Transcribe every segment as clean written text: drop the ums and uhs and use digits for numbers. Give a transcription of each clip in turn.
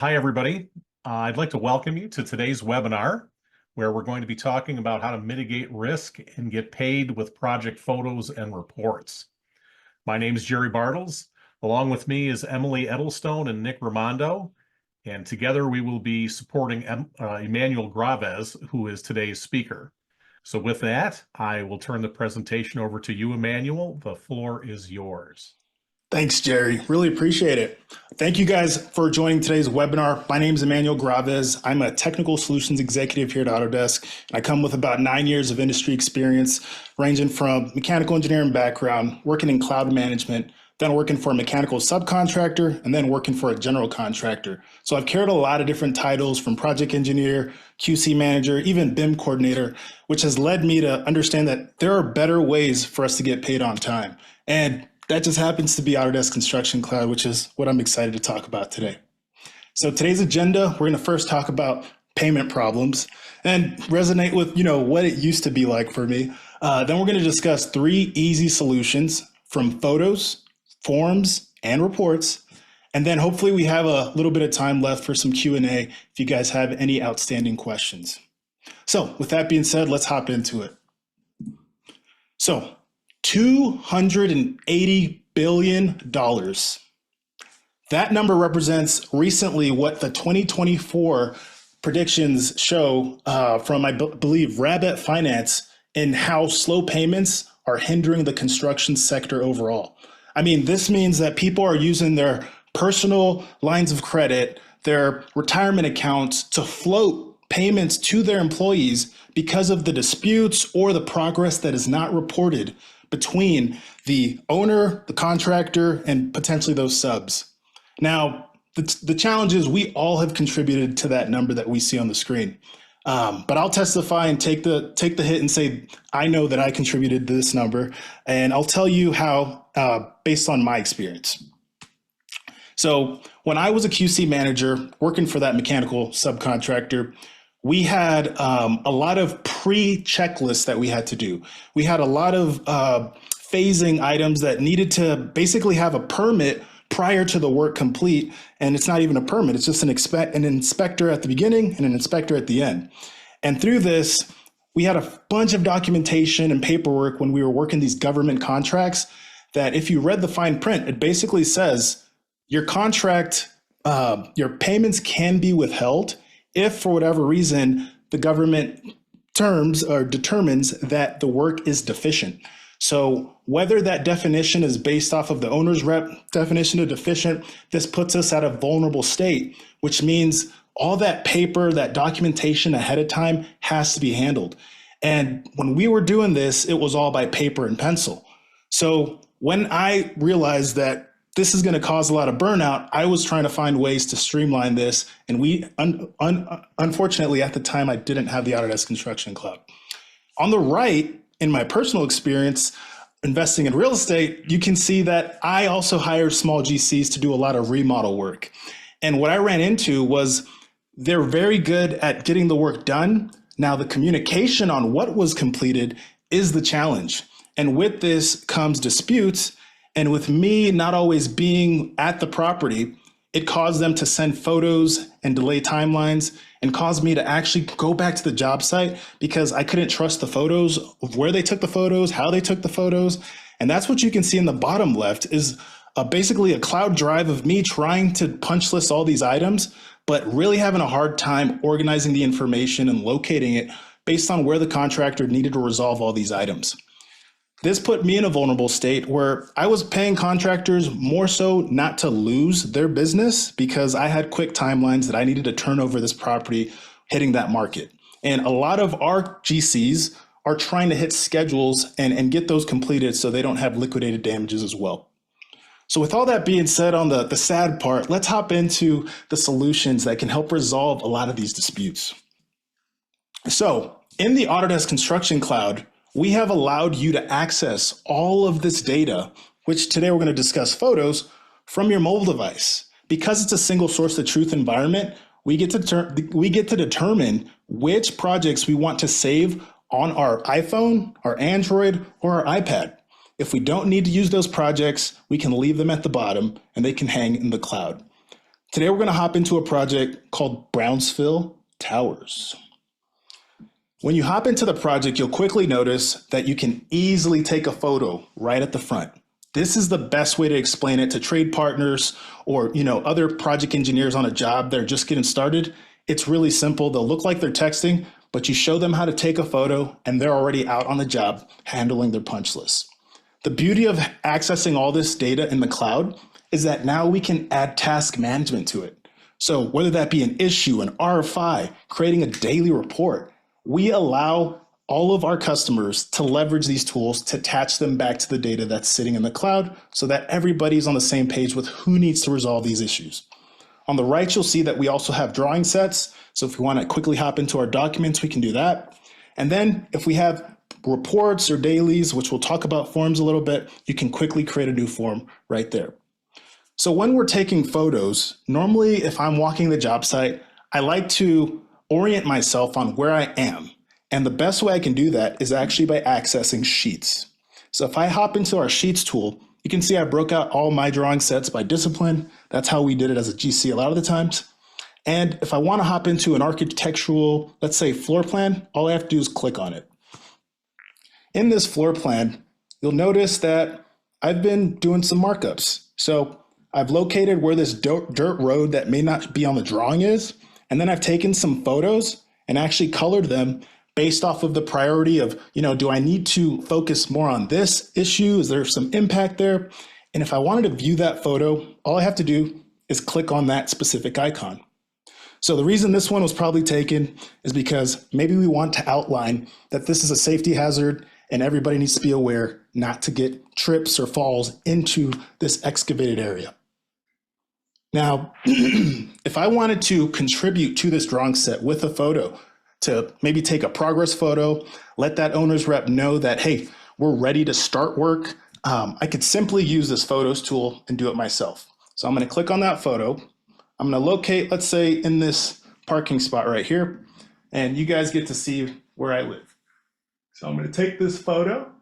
Hi, everybody. I'd like to welcome you to today's webinar, where we're going to be talking about how to mitigate risk and get paid with project photos and reports. My name is Jerry Bartles. Along with me is Emily Edelstone and Nick Raimondo, and together we will be supporting Emmanuel Graves, who is today's speaker. So with that, I will turn the presentation over to you, Emmanuel. The floor is yours. Thanks, Jerry. Really appreciate it. Thank you guys for joining today's webinar. My name is Emmanuel Graves. I'm a technical solutions executive here at Autodesk, and I come with about 9 years of industry experience, ranging from mechanical engineering background, working in cloud management, then working for a mechanical subcontractor, and then working for a general contractor. So I've carried a lot of different titles, from project engineer, QC manager, even BIM coordinator, which has led me to understand that there are better ways for us to get paid on time. And that just happens to be Autodesk Construction Cloud, which is what I'm excited to talk about today. So today's agenda, we're going to first talk about payment problems and resonate with, what it used to be like for me. Then we're going to discuss 3 easy solutions from photos, forms, and reports. And then hopefully we have a little bit of time left for some Q&A if you guys have any outstanding questions. So with that being said, let's hop into it. So $280 billion. That number represents recently what the 2024 predictions show from, I believe, Rabbit Finance, and how slow payments are hindering the construction sector overall. I mean, this means that people are using their personal lines of credit, their retirement accounts to float payments to their employees because of the disputes or the progress that is not reported between the owner, the contractor, and potentially those subs. Now, the challenge is we all have contributed to that number that we see on the screen. But I'll testify and take the hit and say, I know that I contributed to this number, and I'll tell you how based on my experience. So when I was a QC manager working for that mechanical subcontractor, we had a lot of pre-checklists that we had to do. We had a lot of phasing items that needed to basically have a permit prior to the work complete. And it's not even a permit, it's just an inspector at the beginning and an inspector at the end. And through this, we had a bunch of documentation and paperwork when we were working these government contracts that, if you read the fine print, it basically says your contract, your payments can be withheld if, for whatever reason, the government determines that the work is deficient. So whether that definition is based off of the owner's rep definition of deficient, this puts us at a vulnerable state, which means all that paper, that documentation ahead of time has to be handled. And when we were doing this, it was all by paper and pencil. So when I realized that this is going to cause a lot of burnout, I was trying to find ways to streamline this. And unfortunately, at the time, I didn't have the Autodesk Construction Cloud. On the right, in my personal experience, investing in real estate, you can see that I also hired small GCs to do a lot of remodel work. And what I ran into was they're very good at getting the work done. Now, the communication on what was completed is the challenge. And with this comes disputes. And with me not always being at the property, it caused them to send photos and delay timelines, and caused me to actually go back to the job site because I couldn't trust the photos of where they took the photos, how they took the photos. And that's what you can see in the bottom left is basically a cloud drive of me trying to punch list all these items, but really having a hard time organizing the information and locating it based on where the contractor needed to resolve all these items. This put me in a vulnerable state where I was paying contractors more so not to lose their business because I had quick timelines that I needed to turn over this property hitting that market. And a lot of our GCs are trying to hit schedules and get those completed so they don't have liquidated damages as well. So with all that being said on the sad part, let's hop into the solutions that can help resolve a lot of these disputes. So in the Autodesk Construction Cloud, we have allowed you to access all of this data, which today we're going to discuss photos, from your mobile device. Because it's a single source of truth environment, we get to determine which projects we want to save on our iPhone, our Android, or our iPad. If we don't need to use those projects, we can leave them at the bottom and they can hang in the cloud. Today, we're going to hop into a project called Brownsville Towers. When you hop into the project, you'll quickly notice that you can easily take a photo right at the front. This is the best way to explain it to trade partners or other project engineers on a job that are just getting started. It's really simple. They'll look like they're texting, but you show them how to take a photo and they're already out on the job handling their punch list. The beauty of accessing all this data in the cloud is that now we can add task management to it. So whether that be an issue, an RFI, creating a daily report, we allow all of our customers to leverage these tools to attach them back to the data that's sitting in the cloud so that everybody's on the same page with who needs to resolve these issues. On the right, you'll see that we also have drawing sets. So if we want to quickly hop into our documents, we can do that. And then if we have reports or dailies, which we'll talk about forms a little bit, you can quickly create a new form right there. So when we're taking photos, normally if I'm walking the job site, I like to orient myself on where I am. And the best way I can do that is actually by accessing sheets. So if I hop into our sheets tool, you can see I broke out all my drawing sets by discipline. That's how we did it as a GC a lot of the times. And if I want to hop into an architectural, let's say floor plan, all I have to do is click on it. In this floor plan, you'll notice that I've been doing some markups. So I've located where this dirt road that may not be on the drawing is, and then I've taken some photos and actually colored them based off of the priority of, do I need to focus more on this issue? Is there some impact there? And if I wanted to view that photo, all I have to do is click on that specific icon. So the reason this one was probably taken is because maybe we want to outline that this is a safety hazard and everybody needs to be aware not to get trips or falls into this excavated area. Now, if I wanted to contribute to this drawing set with a photo, to maybe take a progress photo, let that owner's rep know that, hey, we're ready to start work, I could simply use this photos tool and do it myself. So I'm going to click on that photo. I'm going to locate, let's say, in this parking spot right here, and you guys get to see where I live. So I'm going to take this photo.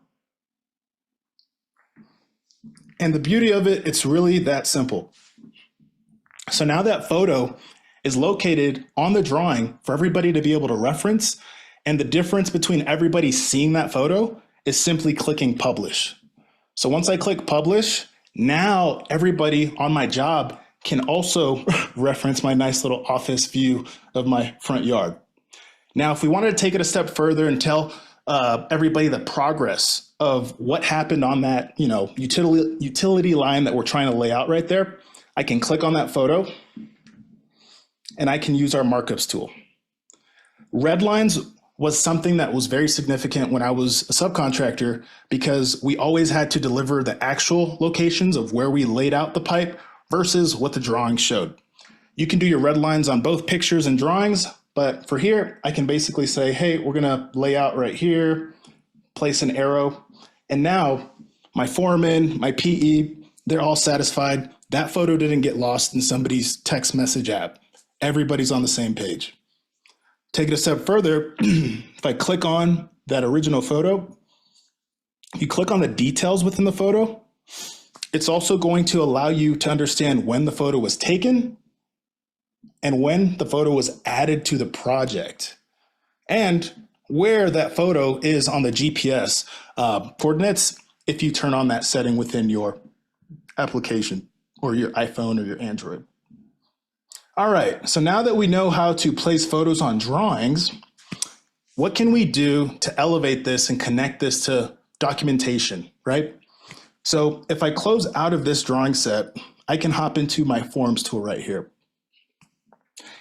And the beauty of it, it's really that simple. So now that photo is located on the drawing for everybody to be able to reference. And the difference between everybody seeing that photo is simply clicking publish. So once I click publish, now everybody on my job can also reference my nice little office view of my front yard. Now, if we wanted to take it a step further and tell everybody the progress of what happened on that, utility line that we're trying to lay out right there, I can click on that photo and I can use our markups tool. Red lines was something that was very significant when I was a subcontractor because we always had to deliver the actual locations of where we laid out the pipe versus what the drawing showed. You can do your red lines on both pictures and drawings, but for here, I can basically say, hey, we're gonna lay out right here, place an arrow, and now my foreman, my PE, they're all satisfied. That photo didn't get lost in somebody's text message app. Everybody's on the same page. Take it a step further, if I click on that original photo, you click on the details within the photo, it's also going to allow you to understand when the photo was taken and when the photo was added to the project and where that photo is on the GPS coordinates if you turn on that setting within your application or your iPhone or your Android. All right, so now that we know how to place photos on drawings, what can we do to elevate this and connect this to documentation, right? So if I close out of this drawing set, I can hop into my forms tool right here.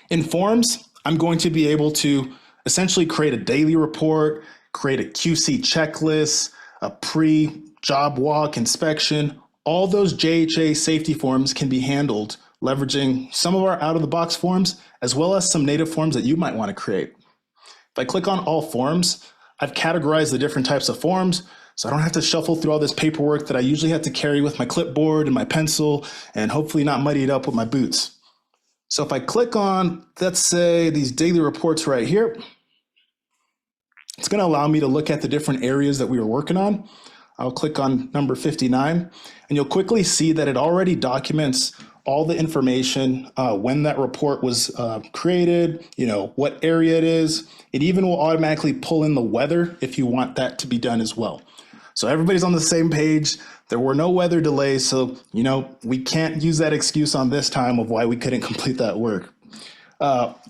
In forms, I'm going to be able to essentially create a daily report, create a QC checklist, a pre-job walk inspection. All those JHA safety forms can be handled leveraging some of our out-of-the-box forms, as well as some native forms that you might want to create. If I click on all forms, I've categorized the different types of forms, so I don't have to shuffle through all this paperwork that I usually have to carry with my clipboard and my pencil, and hopefully not muddy it up with my boots. So if I click on, let's say, these daily reports right here, it's going to allow me to look at the different areas that we were working on. I'll click on number 59, and you'll quickly see that it already documents all the information, when that report was created, what area it is. It even will automatically pull in the weather if you want that to be done as well. So everybody's on the same page. There were no weather delays, so we can't use that excuse on this time of why we couldn't complete that work.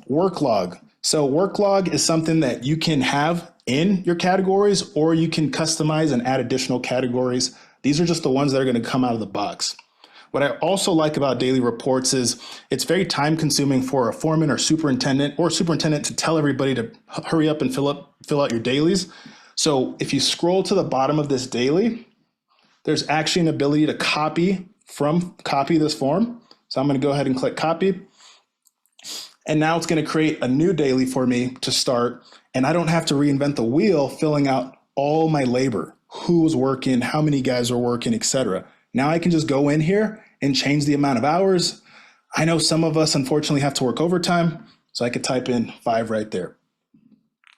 Work log. So work log is something that you can have in your categories, or you can customize and add additional categories. These are just the ones that are going to come out of the box. What I also like about daily reports is it's very time consuming for a foreman or superintendent to tell everybody to hurry up and fill out your dailies. So if you scroll to the bottom of this daily, there's actually an ability to copy this form. So I'm going to go ahead and click copy. And now it's going to create a new daily for me to start. And I don't have to reinvent the wheel filling out all my labor, who was working, how many guys are working, etc. Now I can just go in here and change the amount of hours. I know some of us unfortunately have to work overtime, so I could type in 5 right there.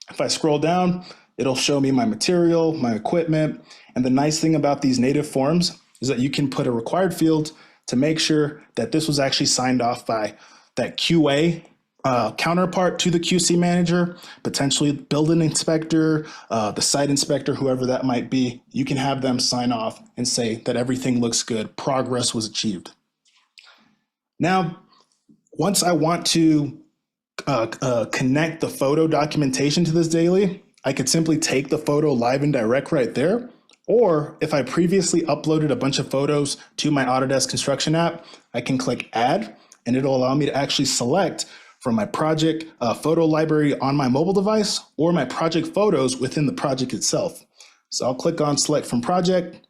If I scroll down, it'll show me my material, my equipment. And the nice thing about these native forms is that you can put a required field to make sure that this was actually signed off by that QA counterpart to the QC manager, potentially building inspector, the site inspector, whoever that might be. You can have them sign off and say that everything looks good, progress was achieved. Now, once I want to connect the photo documentation to this daily, I could simply take the photo live and direct right there. Or if I previously uploaded a bunch of photos to my Autodesk construction app, I can click add, and it'll allow me to actually select from my project photo library on my mobile device or my project photos within the project itself. So I'll click on select from project.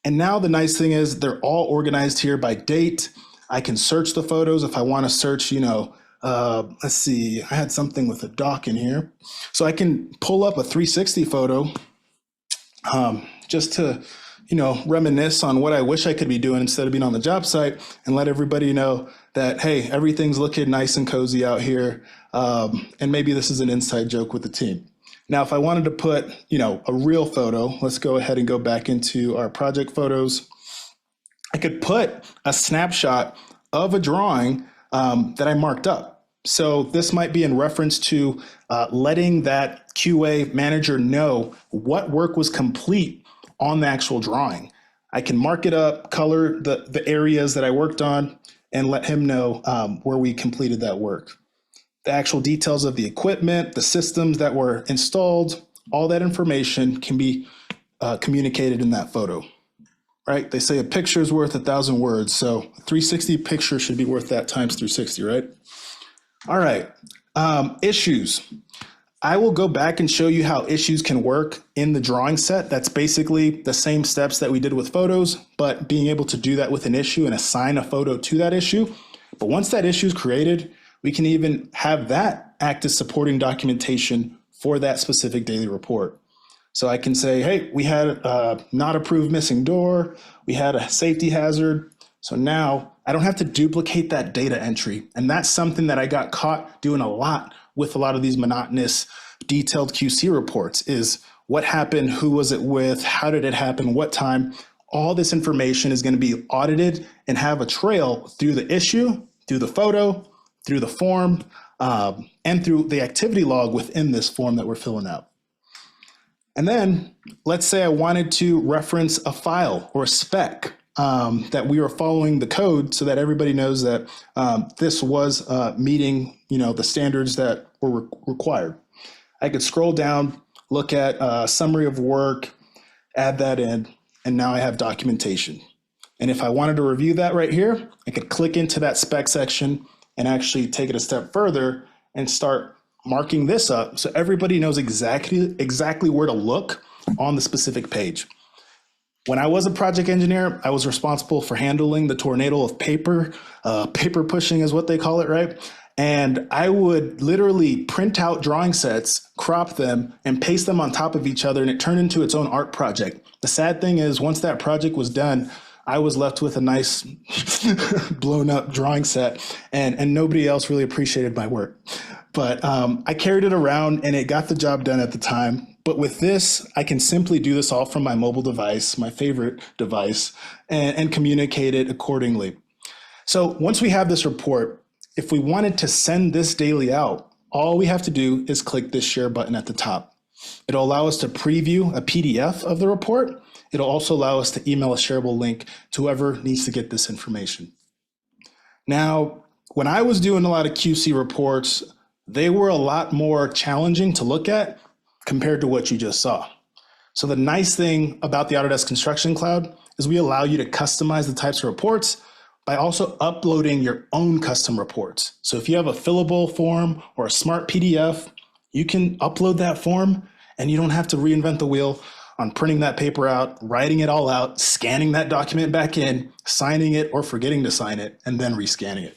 And now the nice thing is they're all organized here by date. I can search the photos if I want to search, let's see, I had something with a dock in here. So I can pull up a 360 photo just to, reminisce on what I wish I could be doing instead of being on the job site, and let everybody know that, hey, everything's looking nice and cozy out here. And maybe this is an inside joke with the team. Now, if I wanted to put, a real photo, let's go ahead and go back into our project photos. I could put a snapshot of a drawing that I marked up. So this might be in reference to letting that QA manager know what work was complete on the actual drawing. I can mark it up, color the areas that I worked on, and let him know where we completed that work. The actual details of the equipment, the systems that were installed, all that information can be communicated in that photo, right? They say a picture is worth 1,000 words, so 360 picture should be worth that times 360, right? All right, issues. I will go back and show you how issues can work in the drawing set. That's basically the same steps that we did with photos, but being able to do that with an issue and assign a photo to that issue. But once that issue is created, we can even have that act as supporting documentation for that specific daily report. So I can say, hey, we had a not approved missing door, we had a safety hazard. So now I don't have to duplicate that data entry. And that's something that I got caught doing a lot with a lot of these monotonous, detailed QC reports is what happened, who was it with, how did it happen, what time. All this information is going to be audited and have a trail through the issue, through the photo, through the form, and through the activity log within this form that we're filling out. And then let's say I wanted to reference a file or a spec that we were following the code so that everybody knows that this was meeting, the standards that were required. I could scroll down, look at a summary of work, add that in, and now I have documentation. And if I wanted to review that right here, I could click into that spec section and actually take it a step further and start marking this up so everybody knows exactly where to look on the specific page. When I was a project engineer, I was responsible for handling the tornado of paper. Paper pushing is what they call it, right? And I would literally print out drawing sets, crop them, and paste them on top of each other, and it turned into its own art project. The sad thing is, once that project was done, I was left with a nice blown up drawing set, and nobody else really appreciated my work. But I carried it around, and it got the job done at the time. But with this, I can simply do this all from my mobile device, my favorite device, and communicate it accordingly. So once we have this report, if we wanted to send this daily out, all we have to do is click this share button at the top. It'll allow us to preview a PDF of the report. It'll also allow us to email a shareable link to whoever needs to get this information. Now, when I was doing a lot of QC reports, they were a lot more challenging to look at compared to what you just saw. So the nice thing about the Autodesk Construction Cloud is we allow you to customize the types of reports by also uploading your own custom reports. So if you have a fillable form or a smart PDF, you can upload that form and you don't have to reinvent the wheel on printing that paper out, writing it all out, scanning that document back in, signing it or forgetting to sign it, and then rescanning it.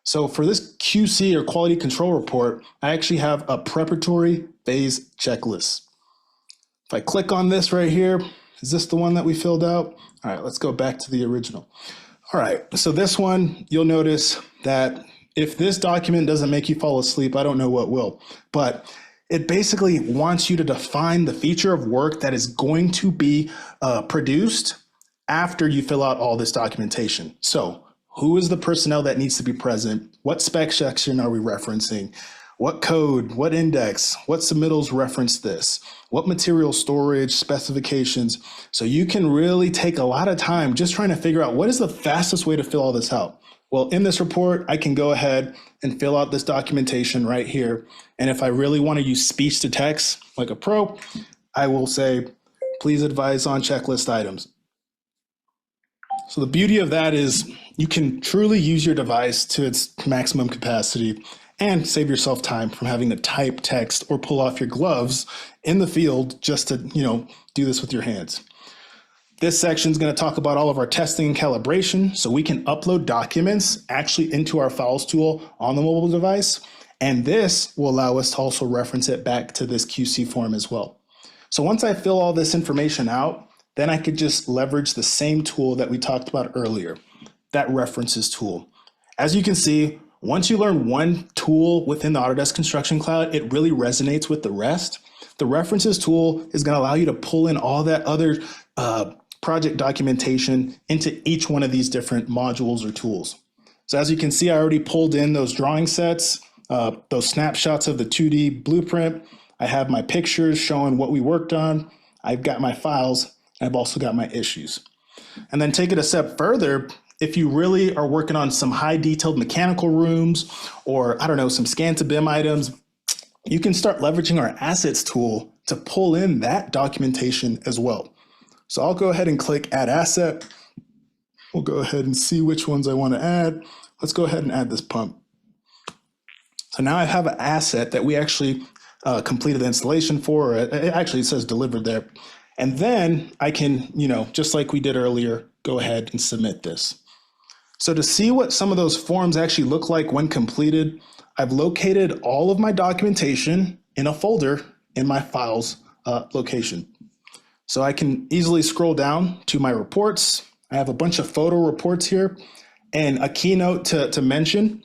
So for this QC or quality control report, I actually have a preparatory phase checklist. If I click on this right here, is this the one that we filled out? All right, let's go back to the original. All right, so this one, you'll notice that if this document doesn't make you fall asleep, I don't know what will, but it basically wants you to define the feature of work that is going to be produced after you fill out all this documentation. So who is the personnel that needs to be present? What spec section are we referencing? What code, what index, what submittals reference this? What material storage specifications? So you can really take a lot of time just trying to figure out what is the fastest way to fill all this out. Well, in this report, I can go ahead and fill out this documentation right here. And if I really want to use speech to text like a pro, I will say, please advise on checklist items. So the beauty of that is you can truly use your device to its maximum capacity and save yourself time from having to type text or pull off your gloves in the field just to, do this with your hands. This section is going to talk about all of our testing and calibration, so we can upload documents actually into our files tool on the mobile device. And this will allow us to also reference it back to this QC form as well. So once I fill all this information out, then I could just leverage the same tool that we talked about earlier, that references tool. As you can see, once you learn one tool within the Autodesk Construction Cloud, it really resonates with the rest. The references tool is going to allow you to pull in all that other project documentation into each one of these different modules or tools. So as you can see, I already pulled in those drawing sets, those snapshots of the 2D blueprint. I have my pictures showing what we worked on. I've got my files. I've also got my issues. And then take it a step further. If you really are working on some high detailed mechanical rooms or some scan to BIM items, you can start leveraging our assets tool to pull in that documentation as well. So I'll go ahead and click add asset. We'll go ahead and see which ones I want to add. Let's go ahead and add this pump. So now I have an asset that we actually completed the installation for. It actually says delivered there. And then I can, just like we did earlier, go ahead and submit this. So to see what some of those forms actually look like when completed, I've located all of my documentation in a folder in my files location. So I can easily scroll down to my reports. I have a bunch of photo reports here, and a keynote to mention,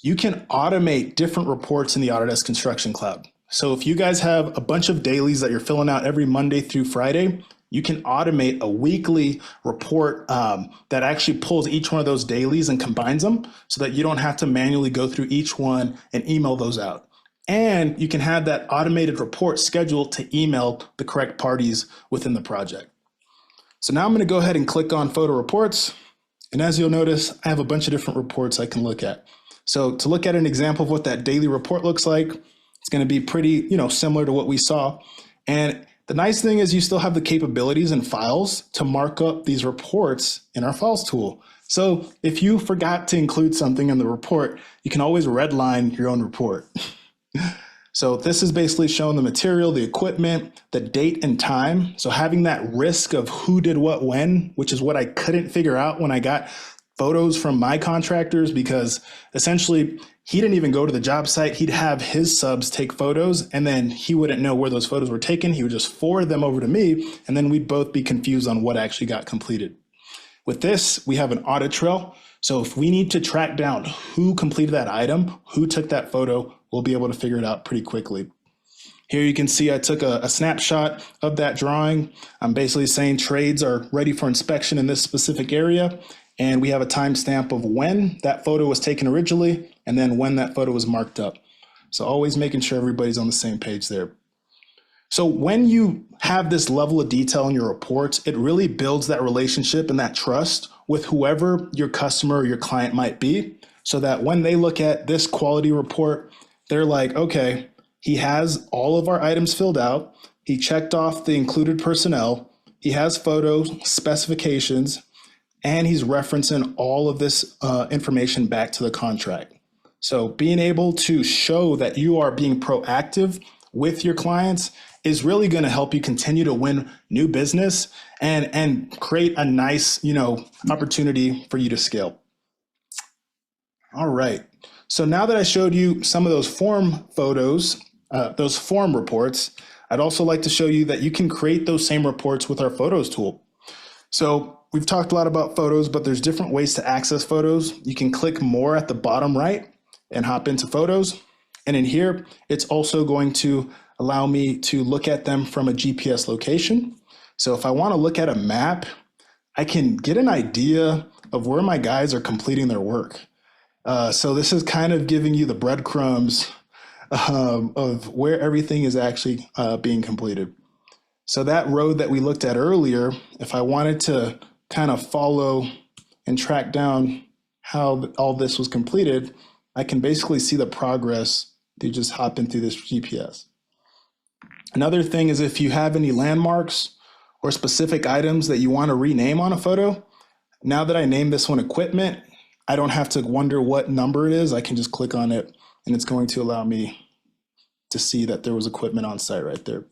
you can automate different reports in the Autodesk Construction Cloud. So if you guys have a bunch of dailies that you're filling out every Monday through Friday, you can automate a weekly report that actually pulls each one of those dailies and combines them so that you don't have to manually go through each one and email those out. And you can have that automated report scheduled to email the correct parties within the project. So now I'm going to go ahead and click on photo reports. And as you'll notice, I have a bunch of different reports I can look at. So to look at an example of what that daily report looks like, it's going to be pretty, similar to what we saw. And the nice thing is you still have the capabilities and files to mark up these reports in our files tool. So if you forgot to include something in the report, you can always redline your own report. So this is basically showing the material, the equipment, the date and time. So having that risk of who did what when, which is what I couldn't figure out when I got photos from my contractors, because essentially he didn't even go to the job site. He'd have his subs take photos and then he wouldn't know where those photos were taken. He would just forward them over to me and then we'd both be confused on what actually got completed. With this, we have an audit trail. So if we need to track down who completed that item, who took that photo, we'll be able to figure it out pretty quickly. Here you can see I took a snapshot of that drawing. I'm basically saying trades are ready for inspection in this specific area. And we have a timestamp of when that photo was taken originally and then when that photo was marked up. So always making sure everybody's on the same page there. So when you have this level of detail in your reports, it really builds that relationship and that trust with whoever your customer or your client might be, so that when they look at this quality report, they're like, okay, he has all of our items filled out. He checked off the included personnel. He has photos, specifications, and he's referencing all of this information back to the contract. So being able to show that you are being proactive with your clients is really going to help you continue to win new business and create a nice, opportunity for you to scale. All right. So now that I showed you some of those form photos, those form reports, I'd also like to show you that you can create those same reports with our Photos tool. So we've talked a lot about photos, but there's different ways to access photos. You can click more at the bottom right and hop into photos. And in here, it's also going to allow me to look at them from a GPS location. So if I want to look at a map, I can get an idea of where my guys are completing their work. So this is kind of giving you the breadcrumbs of where everything is actually being completed. So that road that we looked at earlier, if I wanted to kind of follow and track down how all this was completed, I can basically see the progress through just hopping through this GPS. Another thing is if you have any landmarks or specific items that you want to rename on a photo, now that I named this one equipment, I don't have to wonder what number it is. I can just click on it and it's going to allow me to see that there was equipment on site right there.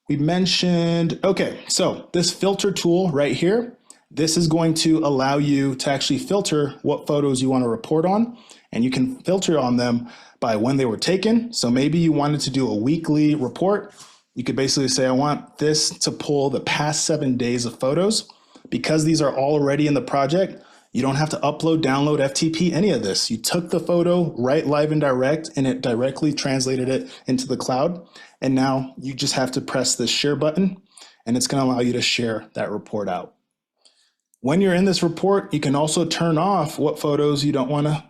We mentioned, okay, so this filter tool right here, this is going to allow you to actually filter what photos you want to report on, and you can filter on them by when they were taken. So maybe you wanted to do a weekly report. You could basically say, I want this to pull the past 7 days of photos. Because these are already in the project, you don't have to upload, download, FTP, any of this. You took the photo right live and direct, and it directly translated it into the cloud. And now you just have to press the share button, and it's going to allow you to share that report out. When you're in this report, you can also turn off what photos you don't want to,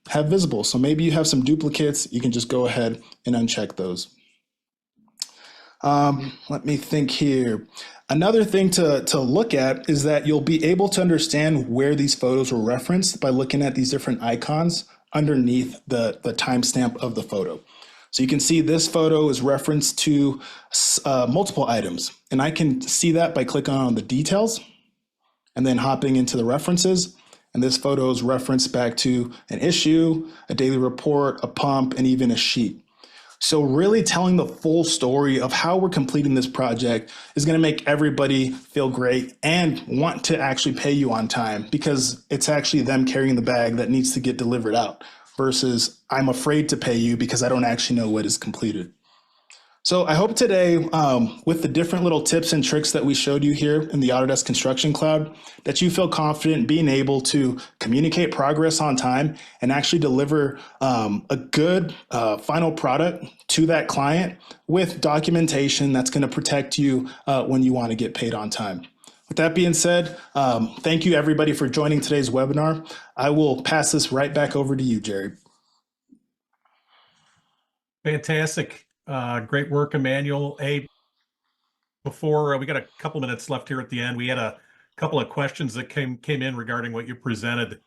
have visible. So maybe you have some duplicates, you can just go ahead and uncheck those. Let me think here. Another thing to look at is that you'll be able to understand where these photos were referenced by looking at these different icons underneath the timestamp of the photo. So you can see this photo is referenced to multiple items, and I can see that by clicking on the details and then hopping into the references. And this photo is referenced back to an issue, a daily report, a pump, and even a sheet. So really telling the full story of how we're completing this project is going to make everybody feel great and want to actually pay you on time, because it's actually them carrying the bag that needs to get delivered out versus I'm afraid to pay you because I don't actually know what is completed. So I hope today, with the different little tips and tricks that we showed you here in the Autodesk Construction Cloud, that you feel confident being able to communicate progress on time and actually deliver a good final product to that client with documentation that's going to protect you when you want to get paid on time. With that being said, thank you everybody for joining today's webinar. I will pass this right back over to you, Jerry. Fantastic. Great work, Emmanuel. Hey, before we got a couple minutes left here at the end, we had a couple of questions that came in regarding what you presented.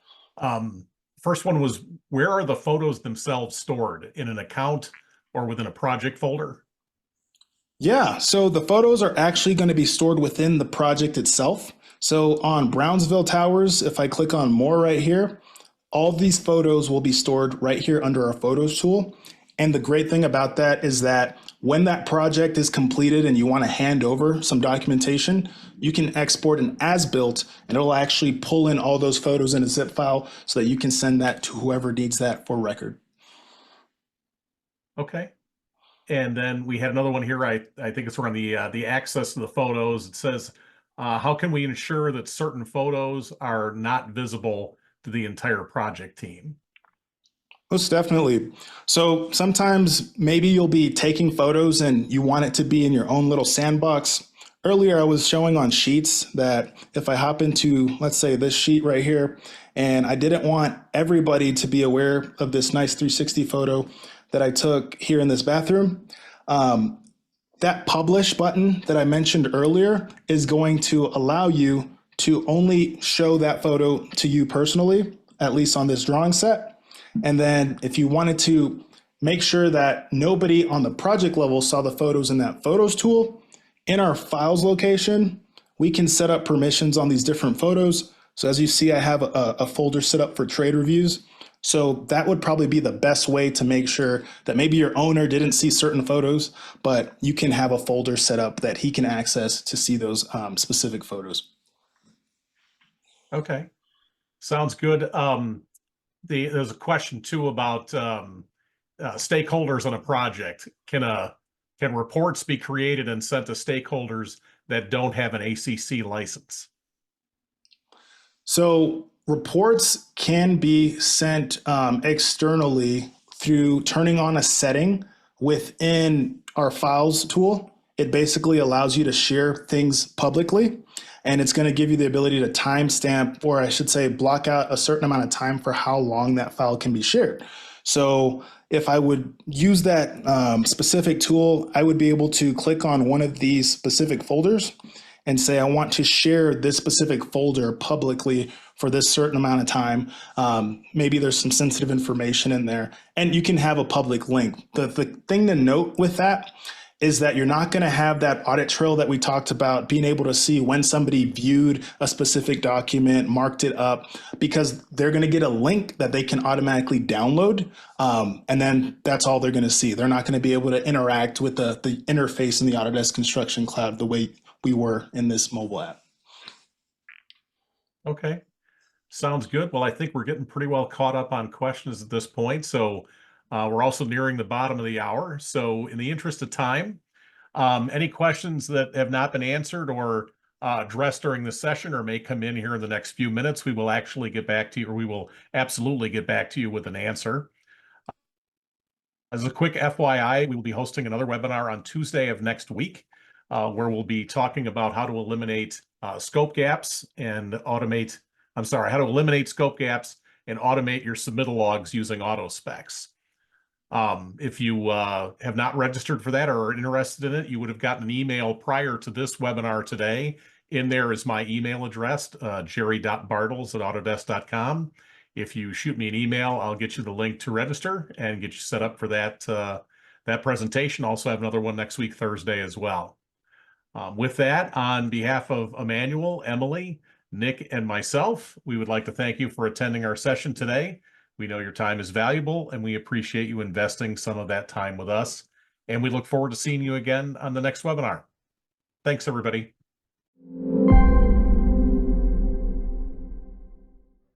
First one was, where are the photos themselves stored? In an account or within a project folder? Yeah, so the photos are actually going to be stored within the project itself. So on Brownsville Towers, if I click on more right here, all of these photos will be stored right here under our Photos tool. And the great thing about that is that when that project is completed and you want to hand over some documentation, you can export an as-built and it'll actually pull in all those photos in a zip file so that you can send that to whoever needs that for record. Okay. And then we had another one here. I think it's around the access to the photos. It says, how can we ensure that certain photos are not visible to the entire project team? Most definitely. So sometimes maybe you'll be taking photos and you want it to be in your own little sandbox. Earlier, I was showing on sheets that if I hop into, let's say, this sheet right here, and I didn't want everybody to be aware of this nice 360 photo that I took here in this bathroom, that publish button that I mentioned earlier is going to allow you to only show that photo to you personally, at least on this drawing set. And then if you wanted to make sure that nobody on the project level saw the photos in that photos tool, in our files location, we can set up permissions on these different photos. So as you see, I have a folder set up for trade reviews. So that would probably be the best way to make sure that maybe your owner didn't see certain photos, but you can have a folder set up that he can access to see those specific photos. Okay, sounds good. There's a question too about stakeholders on a project. Can reports be created and sent to stakeholders that don't have an ACC license? So reports can be sent externally through turning on a setting within our files tool. It basically allows you to share things publicly, and it's going to give you the ability to timestamp, or I should say, block out a certain amount of time for how long that file can be shared. So if I would use that specific tool, I would be able to click on one of these specific folders and say, I want to share this specific folder publicly for this certain amount of time. Maybe there's some sensitive information in there, and you can have a public link. The thing to note with that is that you're not going to have that audit trail that we talked about, being able to see when somebody viewed a specific document, marked it up, because they're going to get a link that they can automatically download. And then that's all they're going to see. They're not going to be able to interact with the interface in the Autodesk Construction Cloud the way we were in this mobile app. Okay, sounds good. Well, I think we're getting pretty well caught up on questions at this point. So we're also nearing the bottom of the hour. So in the interest of time, any questions that have not been answered or addressed during the session or may come in here in the next few minutes, we will actually get back to you, or we will absolutely get back to you with an answer. As a quick FYI, we will be hosting another webinar on Tuesday of next week, where we'll be talking about how to eliminate scope gaps and automate, how to eliminate scope gaps and automate your submittal logs using AutoSpecs. If you have not registered for that or are interested in it, you would have gotten an email prior to this webinar today. In there is my email address, jerry.bartles@autodesk.com. If you shoot me an email, I'll get you the link to register and get you set up for that presentation. Also have another one next week, Thursday as well. With that, on behalf of Emmanuel, Emily, Nick, and myself, we would like to thank you for attending our session today. We know your time is valuable, and we appreciate you investing some of that time with us. And we look forward to seeing you again on the next webinar. Thanks, everybody.